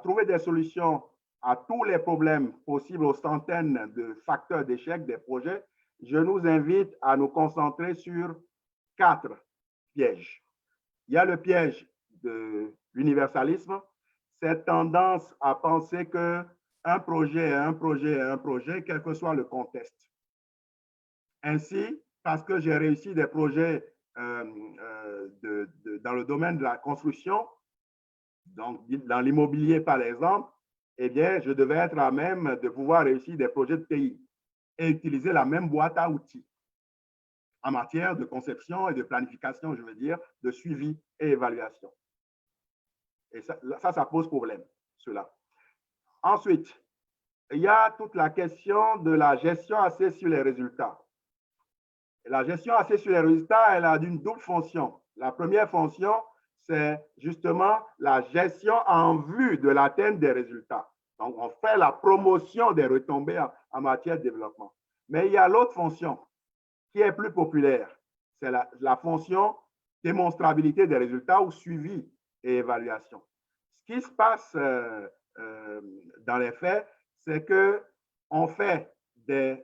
Speaker 1: trouver des solutions à tous les problèmes possibles aux centaines de facteurs d'échec des projets, je nous invite à nous concentrer sur 4 pièges. Il y a le piège de l'universalisme, cette tendance à penser qu'un projet est un projet est un projet, quel que soit le contexte. Ainsi, parce que j'ai réussi des projets dans le domaine de la construction, donc dans l'immobilier par exemple, eh bien, je devais être à même de pouvoir réussir des projets de pays et utiliser la même boîte à outils en matière de conception et de planification, je veux dire, de suivi et évaluation. Et ça pose problème, cela. Ensuite, il y a toute la question de la gestion axée sur les résultats. Et la gestion axée sur les résultats, elle a une double fonction. La première fonction, c'est justement la gestion en vue de l'atteinte des résultats. Donc, on fait la promotion des retombées en matière de développement. Mais il y a l'autre fonction qui est plus populaire. C'est la fonction démonstrabilité des résultats ou suivi et évaluation. Ce qui se passe dans les faits, c'est qu'on fait des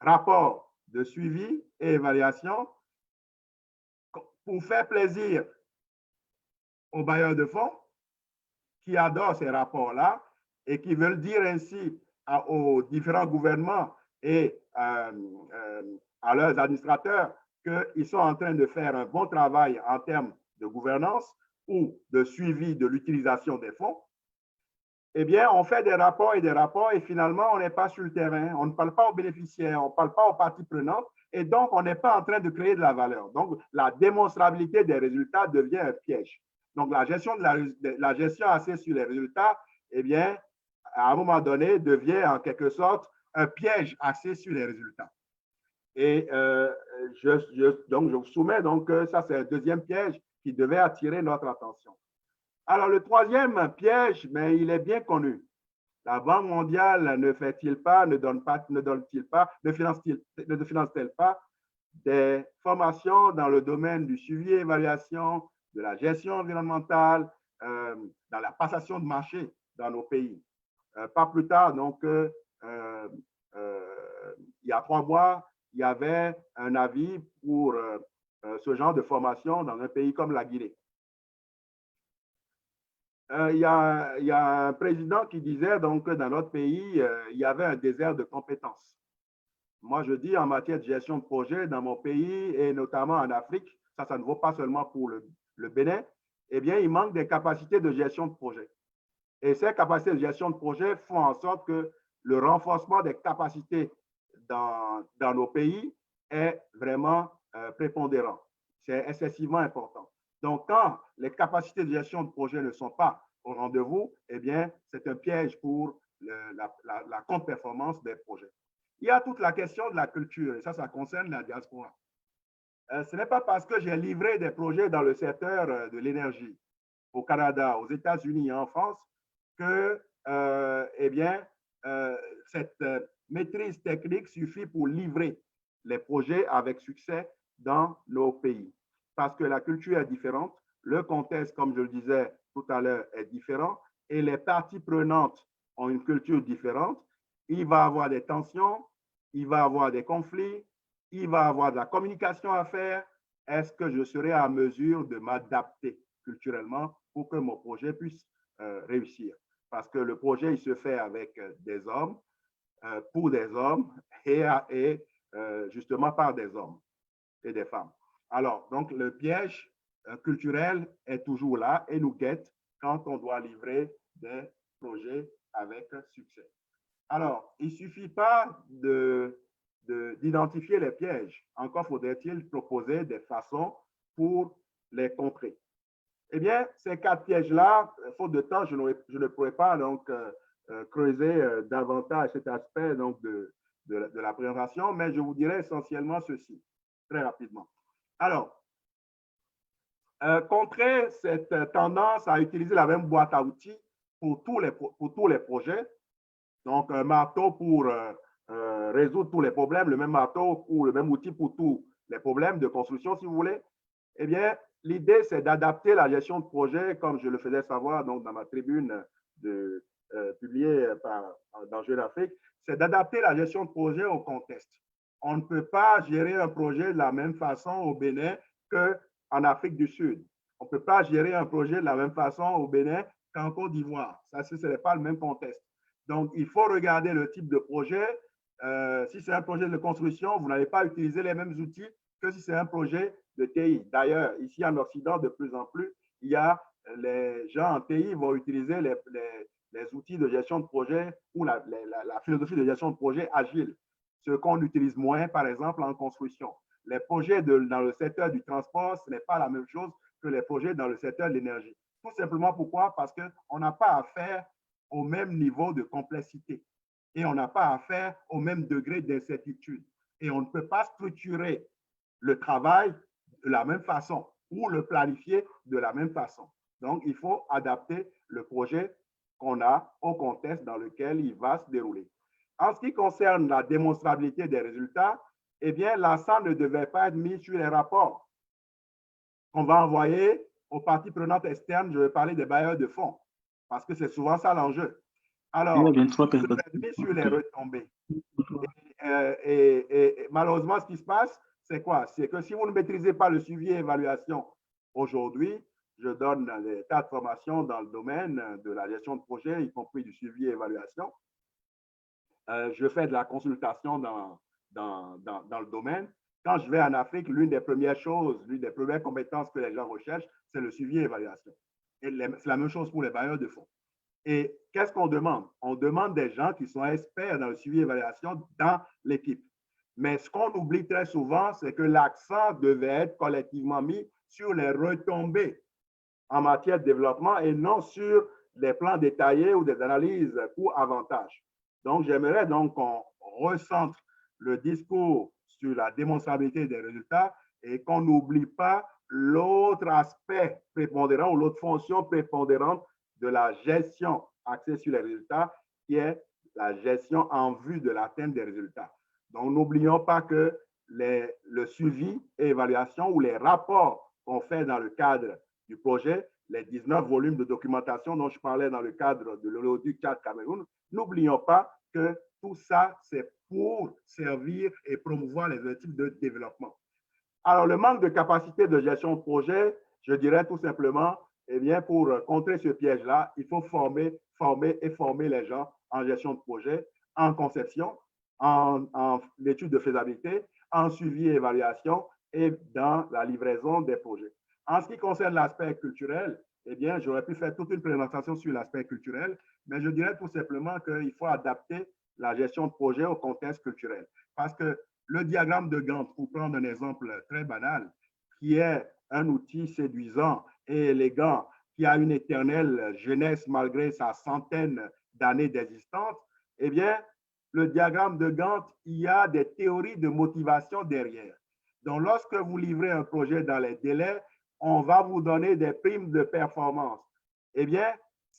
Speaker 1: rapports de suivi et évaluation pour faire plaisir aux bailleurs de fonds qui adorent ces rapports-là et qui veulent dire ainsi aux différents gouvernements et à leurs administrateurs qu'ils sont en train de faire un bon travail en termes de gouvernance ou de suivi de l'utilisation des fonds. Eh bien, on fait des rapports et finalement, on n'est pas sur le terrain, on ne parle pas aux bénéficiaires, on ne parle pas aux parties prenantes et donc on n'est pas en train de créer de la valeur. Donc, la démonstrabilité des résultats devient un piège. Donc, la gestion axée sur les résultats, eh bien, à un moment donné, devient en quelque sorte un piège axé sur les résultats. Et donc, je vous soumets, donc, ça, c'est un deuxième piège qui devait attirer notre attention. Alors, le troisième piège, mais il est bien connu. La Banque mondiale ne fait-il pas, ne donne-t-il pas, ne finance-t-elle pas des formations dans le domaine du suivi et évaluation, de la gestion environnementale, dans la passation de marché dans nos pays. Pas plus tard, donc, il y a 3 mois, il y avait un avis pour ce genre de formation dans un pays comme la Guinée. Il y a un président qui disait donc que dans notre pays, il y avait un désert de compétences. Moi, je dis en matière de gestion de projet dans mon pays et notamment en Afrique, ça ne vaut pas seulement pour le Bénin, eh bien, il manque des capacités de gestion de projet. Et ces capacités de gestion de projet font en sorte que le renforcement des capacités dans nos pays est vraiment prépondérant. C'est excessivement important. Donc, quand les capacités de gestion de projet ne sont pas au rendez-vous, eh bien, c'est un piège pour la contre-performance des projets. Il y a toute la question de la culture, et ça concerne la diaspora. Ce n'est pas parce que j'ai livré des projets dans le secteur de l'énergie au Canada, aux États-Unis et en France que, eh bien, cette maîtrise technique suffit pour livrer les projets avec succès dans nos pays. Parce que la culture est différente, le contexte, comme je le disais tout à l'heure, est différent et les parties prenantes ont une culture différente. Il va y avoir des tensions, il va y avoir des conflits, il va y avoir de la communication à faire. Est-ce que je serai à mesure de m'adapter culturellement pour que mon projet puisse réussir? Parce que le projet, il se fait avec des hommes, pour des hommes et justement par des hommes et des femmes. Alors, donc, le piège culturel est toujours là et nous guette quand on doit livrer des projets avec succès. Alors, il ne suffit pas d'identifier les pièges. Encore faudrait-il proposer des façons pour les contrer. Eh bien, ces 4 pièges-là, faute de temps, je ne pourrais pas donc creuser davantage cet aspect donc, de la présentation, mais je vous dirais essentiellement ceci, très rapidement. Alors, contrer cette tendance à utiliser la même boîte à outils pour tous les projets, donc un marteau pour résoudre tous les problèmes, le même marteau ou le même outil pour tous les problèmes de construction, si vous voulez, eh bien, l'idée, c'est d'adapter la gestion de projet, comme je le faisais savoir donc, dans ma tribune publiée dans Jeune Afrique, c'est d'adapter la gestion de projet au contexte. On ne peut pas gérer un projet de la même façon au Bénin que en Afrique du Sud. On ne peut pas gérer un projet de la même façon au Bénin qu'en Côte d'Ivoire. Ça, ce n'est pas le même contexte. Donc, il faut regarder le type de projet. Si c'est un projet de construction, vous n'allez pas utiliser les mêmes outils que si c'est un projet de TI. D'ailleurs, ici en Occident, de plus en plus, il y a les gens en TI vont utiliser les outils de gestion de projet ou la philosophie de gestion de projet agile, ce qu'on utilise moins, par exemple, en construction. Les projets dans le secteur du transport, ce n'est pas la même chose que les projets dans le secteur de l'énergie. Tout simplement pourquoi? Parce qu'on n'a pas affaire au même niveau de complexité et on n'a pas affaire au même degré d'incertitude. Et on ne peut pas structurer le travail de la même façon ou le planifier de la même façon. Donc, il faut adapter le projet qu'on a au contexte dans lequel il va se dérouler. En ce qui concerne la démonstrabilité des résultats, eh bien, l'accent ne devait pas être mis sur les rapports qu'on va envoyer aux parties prenantes externes. Je vais parler des bailleurs de fonds, parce que c'est souvent ça l'enjeu. Alors, il devait être mis sur les retombées. Et malheureusement, ce qui se passe, c'est quoi? C'est que si vous ne maîtrisez pas le suivi et évaluation aujourd'hui, je donne des tas de formations dans le domaine de la gestion de projet, y compris du suivi et évaluation. Je fais de la consultation dans le domaine. Quand je vais en Afrique, l'une des premières choses, l'une des premières compétences que les gens recherchent, c'est le suivi et évaluation. Et c'est la même chose pour les bailleurs de fonds. Et qu'est-ce qu'on demande? On demande des gens qui sont experts dans le suivi et évaluation dans l'équipe. Mais ce qu'on oublie très souvent, c'est que l'accent devait être collectivement mis sur les retombées en matière de développement et non sur des plans détaillés ou des analyses coûts-avantages. Donc, j'aimerais donc qu'on recentre le discours sur la démonstrabilité des résultats et qu'on n'oublie pas l'autre aspect prépondérant ou l'autre fonction prépondérante de la gestion axée sur les résultats, qui est la gestion en vue de l'atteinte des résultats. Donc, n'oublions pas que le suivi et évaluation ou les rapports qu'on fait dans le cadre du projet, les 19 volumes de documentation dont je parlais dans le cadre de l'oléoduc Tchad-Cameroun, n'oublions pas que tout ça, c'est pour servir et promouvoir les objectifs de développement. Alors, le manque de capacité de gestion de projet, je dirais tout simplement, eh bien, pour contrer ce piège-là, il faut former les gens en gestion de projet, en conception, en étude de faisabilité, en suivi et évaluation et dans la livraison des projets. En ce qui concerne l'aspect culturel, eh bien, j'aurais pu faire toute une présentation sur l'aspect culturel, mais je dirais tout simplement qu'il faut adapter la gestion de projet au contexte culturel. Parce que le diagramme de Gantt, pour prendre un exemple très banal, qui est un outil séduisant et élégant, qui a une éternelle jeunesse malgré sa centaine d'années d'existence, eh bien, le diagramme de Gantt, il y a des théories de motivation derrière. Donc, lorsque vous livrez un projet dans les délais, on va vous donner des primes de performance. Eh bien,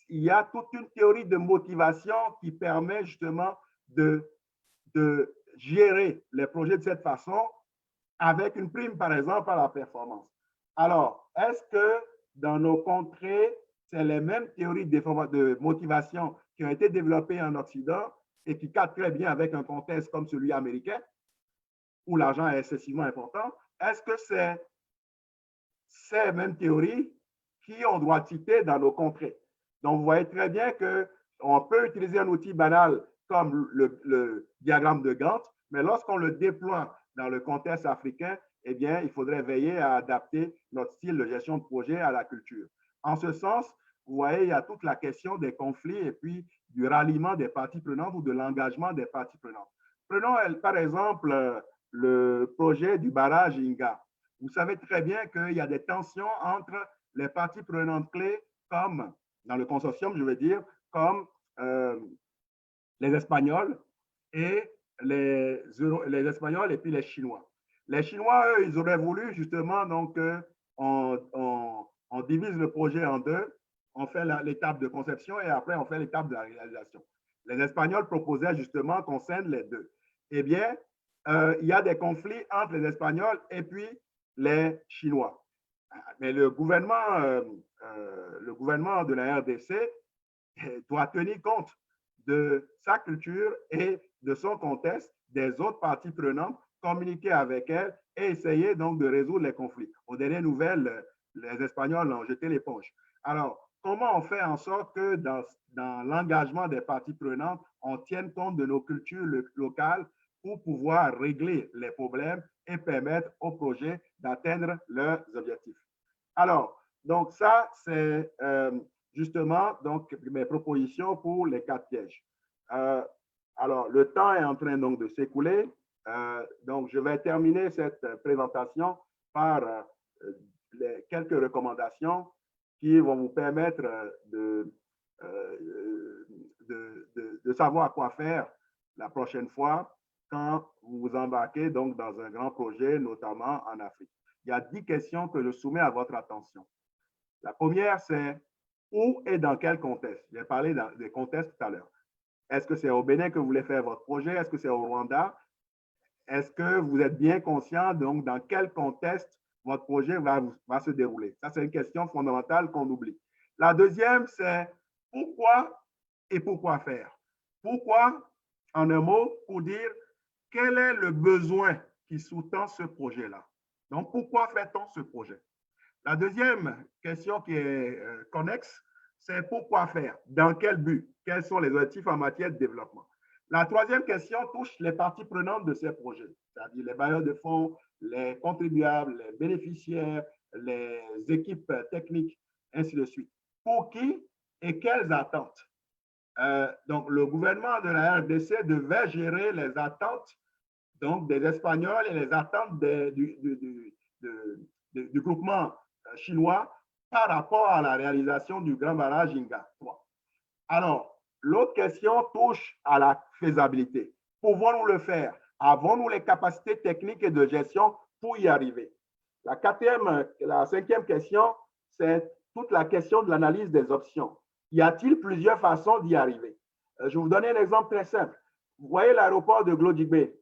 Speaker 1: il y a toute une théorie de motivation qui permet justement de gérer les projets de cette façon avec une prime, par exemple, à la performance. Alors, est-ce que dans nos contrées, c'est les mêmes théories de motivation qui ont été développées en Occident et qui cadrent très bien avec un contexte comme celui américain, où l'argent est excessivement important? Est-ce que c'est ces mêmes théories qui ont droit de citer dans nos contrées? Donc, vous voyez très bien qu'on peut utiliser un outil banal comme le diagramme de Gantt, mais lorsqu'on le déploie dans le contexte africain, eh bien, il faudrait veiller à adapter notre style de gestion de projet à la culture. En ce sens, vous voyez, il y a toute la question des conflits et puis du ralliement des parties prenantes ou de l'engagement des parties prenantes. Prenons par exemple le projet du barrage Inga. Vous savez très bien qu'il y a des tensions entre les parties prenantes clés, comme dans le consortium, je veux dire, comme les Espagnols et les Espagnols et puis les Chinois. Les Chinois, eux, ils auraient voulu justement donc on divise le projet en deux, on fait l'étape de conception et après on fait l'étape de la réalisation. Les Espagnols proposaient justement qu'on scinde les deux. Eh bien, il y a des conflits entre les Espagnols et puis les Chinois. Mais le gouvernement de la RDC doit tenir compte de sa culture et de son contexte, des autres parties prenantes communiquer avec elles et essayer donc de résoudre les conflits. Aux dernières nouvelles, les Espagnols ont jeté l'éponge. Alors, comment on fait en sorte que dans l'engagement des parties prenantes, on tienne compte de nos cultures locales pour pouvoir régler les problèmes et permettre aux projets d'atteindre leurs objectifs. Alors, donc ça, c'est justement donc, mes propositions pour les 4 pièges. Alors, le temps est en train donc de s'écouler. Donc, je vais terminer cette présentation par quelques recommandations qui vont vous permettre de savoir quoi faire la prochaine fois quand vous vous embarquez donc dans un grand projet, notamment en Afrique. Il y a 10 questions que je soumets à votre attention. La première, c'est où et dans quel contexte? J'ai parlé des contextes tout à l'heure. Est-ce que c'est au Bénin que vous voulez faire votre projet? Est-ce que c'est au Rwanda? Est-ce que vous êtes bien conscient donc dans quel contexte votre projet va se dérouler? Ça, c'est une question fondamentale qu'on oublie. La deuxième, c'est pourquoi et pourquoi faire? Pourquoi, en un mot, pour dire quel est le besoin qui sous-tend ce projet-là? Donc, pourquoi fait-on ce projet? La deuxième question qui est connexe, c'est pourquoi faire? Dans quel but? Quels sont les objectifs en matière de développement? La troisième question touche les parties prenantes de ces projets, c'est-à-dire les bailleurs de fonds, les contribuables, les bénéficiaires, les équipes techniques, ainsi de suite. Pour qui et quelles attentes? Donc, le gouvernement de la RDC devait gérer les attentes donc, des Espagnols et les attentes du groupement chinois par rapport à la réalisation du grand barrage Inga 3. Alors, l'autre question touche à la faisabilité. Pouvons-nous le faire? Avons-nous les capacités techniques et de gestion pour y arriver? La cinquième question, c'est toute la question de l'analyse des options. Y a-t-il plusieurs façons d'y arriver? Je vais vous donner un exemple très simple. Vous voyez l'aéroport de Glodjibé.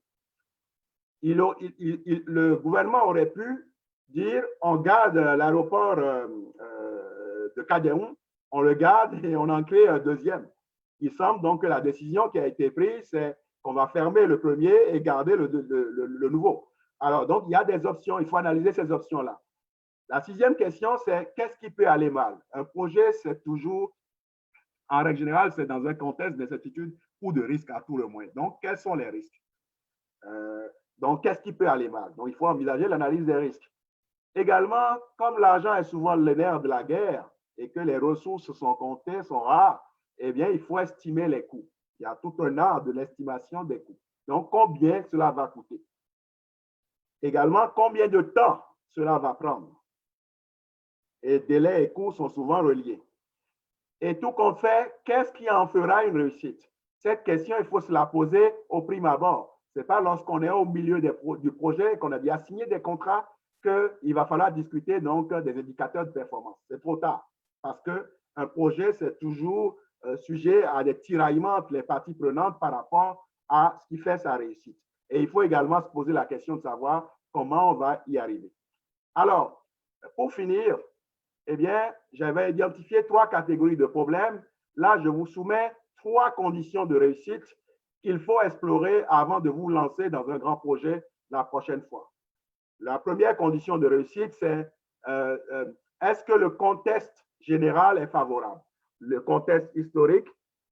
Speaker 1: Le gouvernement aurait pu dire on garde l'aéroport de Kadéoum, on le garde et on en crée un deuxième. Il semble donc que la décision qui a été prise, c'est qu'on va fermer le premier et garder le nouveau. Alors, donc, il y a des options, il faut analyser ces options-là. La sixième question, c'est qu'est-ce qui peut aller mal? Un projet, c'est toujours, en règle générale, c'est dans un contexte d'incertitude ou de risque à tout le moins. Donc, quels sont les risques? Donc, qu'est-ce qui peut aller mal? Donc, il faut envisager l'analyse des risques. Également, comme l'argent est souvent le nerf de la guerre et que les ressources sont comptées, sont rares, eh bien, il faut estimer les coûts. Il y a tout un art de l'estimation des coûts. Donc, combien cela va coûter? Également, combien de temps cela va prendre? Et délais et coûts sont souvent reliés. Et tout compte fait, qu'est-ce qui en fera une réussite? Cette question, il faut se la poser au prime abord. Ce n'est pas lorsqu'on est au milieu du projet, qu'on a bien signé des contrats, qu'il va falloir discuter donc des indicateurs de performance. C'est trop tard. Parce qu'un projet, c'est toujours sujet à des tiraillements entre les parties prenantes par rapport à ce qui fait sa réussite. Et il faut également se poser la question de savoir comment on va y arriver. Alors, pour finir, eh bien, j'avais identifié 3 catégories de problèmes. Là, je vous soumets 3 conditions de réussite qu'il faut explorer avant de vous lancer dans un grand projet la prochaine fois. La première condition de réussite, c'est est-ce que le contexte général est favorable? Le contexte historique,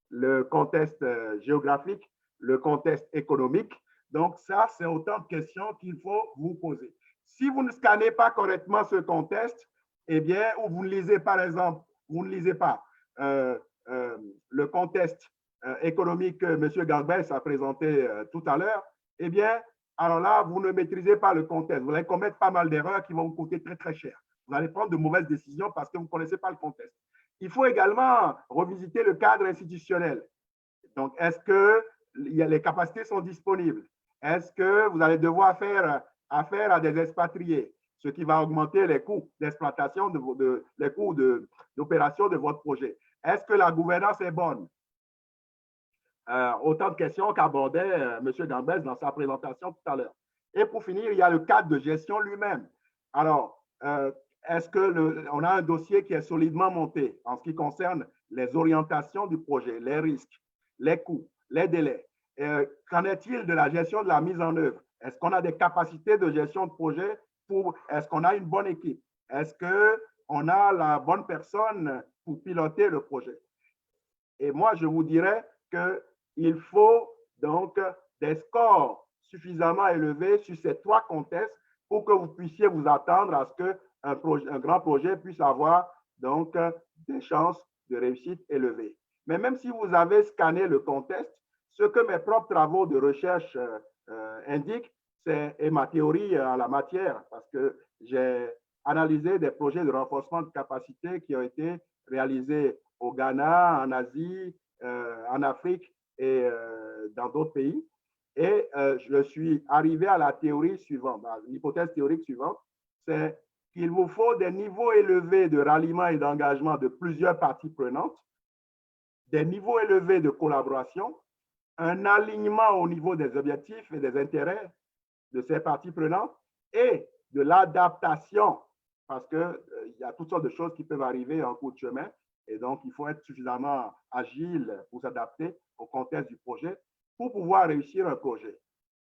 Speaker 1: le contexte géographique, le contexte économique. Donc, ça, c'est autant de questions qu'il faut vous poser. Si vous ne scannez pas correctement ce contexte, eh bien, ou vous ne lisez, par exemple, vous ne lisez pas le contexte économique que M. Gangbès a présenté tout à l'heure, eh bien, alors là, vous ne maîtrisez pas le contexte. Vous allez commettre pas mal d'erreurs qui vont vous coûter très, très cher. Vous allez prendre de mauvaises décisions parce que vous ne connaissez pas le contexte. Il faut également revisiter le cadre institutionnel. Donc, est-ce que les capacités sont disponibles? Est-ce que vous allez devoir faire affaire à des expatriés, ce qui va augmenter les coûts d'exploitation, les coûts d'opération de votre projet? Est-ce que la gouvernance est bonne? Autant de questions qu'abordait M. Gangbès dans sa présentation tout à l'heure. Et pour finir, il y a le cadre de gestion lui-même. Alors, est-ce qu'on a un dossier qui est solidement monté en ce qui concerne les orientations du projet, les risques, les coûts, les délais? Qu'en est-il de la gestion de la mise en œuvre? Est-ce qu'on a des capacités de gestion de projet? Est-ce qu'on a une bonne équipe? Est-ce qu'on a la bonne personne pour piloter le projet? Et moi, je vous dirais qu'il faut donc des scores suffisamment élevés sur ces trois contextes pour que vous puissiez vous attendre à ce qu'un grand projet puisse avoir donc des chances de réussite élevées. Mais même si vous avez scanné le contexte, ce que mes propres travaux de recherche indiquent, et ma théorie en la matière, parce que j'ai analysé des projets de renforcement de capacité qui ont été réalisés au Ghana, en Asie, en Afrique et dans d'autres pays. Et je suis arrivé à la théorie suivante, à l'hypothèse théorique suivante, c'est qu'il vous faut des niveaux élevés de ralliement et d'engagement de plusieurs parties prenantes, des niveaux élevés de collaboration, un alignement au niveau des objectifs et des intérêts de ces parties prenantes et de l'adaptation, parce qu'il y a toutes sortes de choses qui peuvent arriver en cours de chemin, et donc il faut être suffisamment agile pour s'adapter au contexte du projet pour pouvoir réussir un projet.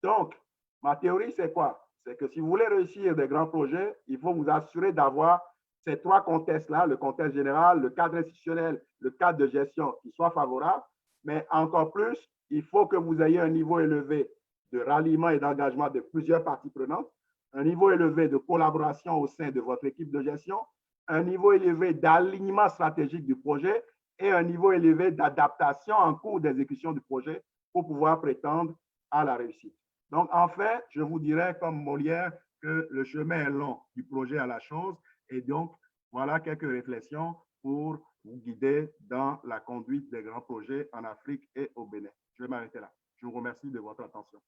Speaker 1: Donc, ma théorie, c'est quoi? C'est que si vous voulez réussir des grands projets, il faut vous assurer d'avoir ces trois contextes-là, le contexte général, le cadre institutionnel, le cadre de gestion qui soit favorable, mais encore plus, il faut que vous ayez un niveau élevé de ralliement et d'engagement de plusieurs parties prenantes, un niveau élevé de collaboration au sein de votre équipe de gestion, un niveau élevé d'alignement stratégique du projet et un niveau élevé d'adaptation en cours d'exécution du projet pour pouvoir prétendre à la réussite. Donc, enfin, je vous dirais, comme Molière, que le chemin est long du projet à la chose. Et donc, voilà quelques réflexions pour vous guider dans la conduite des grands projets en Afrique et au Bénin. Je vais m'arrêter là. Je vous remercie de votre attention.